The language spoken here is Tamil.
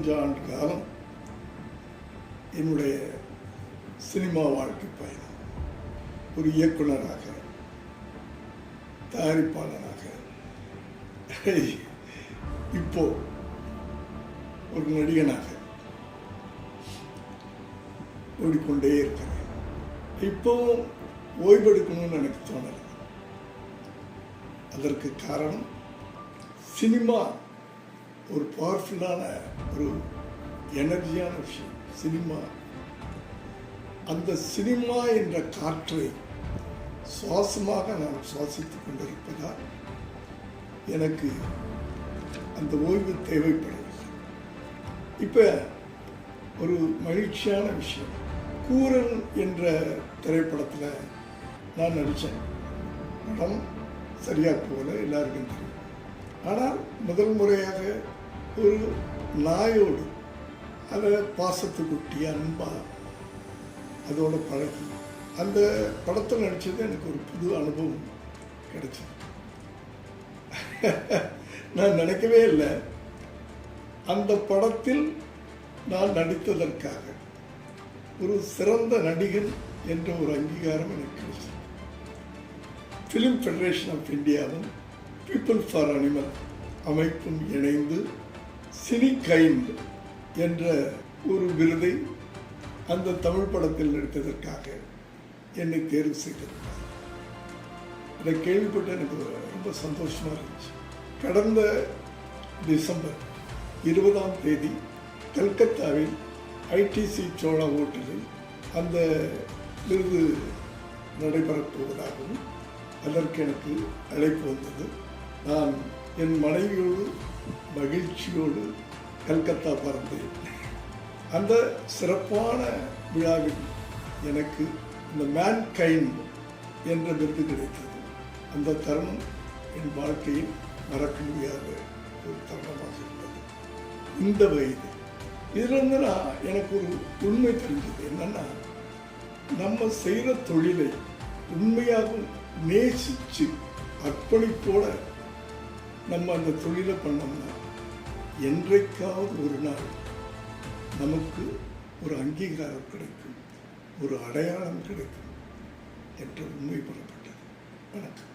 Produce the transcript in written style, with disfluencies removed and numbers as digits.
25 ஆண்டு காலம் என்னுடைய சினிமா வாழ்க்கை பயணம். ஒரு இயக்குனராக, தயாரிப்பாளராக, இப்போ ஒரு நடிகனாக ஓடிக்கொண்டே இருக்கிறேன். இப்போவும் ஓய்வெடுக்கணும்னு எனக்கு தோணலை. அதற்கு காரணம், சினிமா ஒரு பவர்ஃபுல்லான, ஒரு எனர்ஜியான விஷயம். சினிமா, அந்த சினிமா என்ற காற்றை சுவாசமாக நான் சுவாசித்துக் கொண்டிருப்பதால் எனக்கு அந்த ஓய்வு தேவைப்படவில்லை. இப்போ ஒரு மகிழ்ச்சியான விஷயம், கூரன் என்ற திரைப்படத்தில் நான் நடித்தேன். படம் சரியாக போல எல்லாருக்கும் தெரியும். ஆனால் முதல் முறையாக ஒரு நாயோடு அதை பாசத்துக்குட்டி அன்பாக அதோட பழகி அந்த படத்தில் நடித்தது எனக்கு ஒரு புது அனுபவம் கிடைச்சது. நான் நினைக்கவே இல்லை, அந்த படத்தில் நான் நடித்ததற்காக ஒரு சிறந்த நடிகன் என்ற ஒரு அங்கீகாரம் எனக்கு கிடைச்சது. ஃபிலிம் ஃபெடரேஷன் ஆஃப் இந்தியாவும் பீப்புள் ஃபார் அனிமல் அமைப்பும் இணைந்து சினி கைண்ட் என்ற ஒரு விருதை அந்த தமிழ் படத்தில் நடித்ததற்காக என்னை தேர்வு செய்திருந்தார். இதை கேள்விப்பட்டு எனக்கு ரொம்ப சந்தோஷமாக இருந்துச்சு. கடந்த டிசம்பர் 20ஆம் தேதி கல்கத்தாவில் ஐடிசி சோழா ஹோட்டலில் அந்த விருது நடைபெறப் போவதாகவும் அதற்கு எனக்கு அழைப்பு வந்தது. நான் என் மனைவியோடு மகிழ்ச்சியோடு கல்கத்தா பறந்தேன். அந்த சிறப்பான விழாவில் எனக்கு இந்த மேன்கைண்ட் என்ற விருது கிடைத்தது. அந்த தருணம் என் வாழ்க்கையில் மறக்க முடியாத ஒரு தருணமாக இருந்தது. இந்த வயது இதிலிருந்து எனக்கு ஒரு உண்மை தெரிஞ்சது. என்னன்னா, நம்ம செய்கிற தொழிலை உண்மையாக நேசித்து அர்ப்பணிப்போட நம்ம அந்த தொழிலை பண்ணோம்னா என்றைக்காவது ஒரு நாள் நமக்கு ஒரு அங்கீகாரம் கிடைக்கும், ஒரு அடையாளம் கிடைக்கும் என்ற உண்மை புறப்பட்டது. வணக்கம்.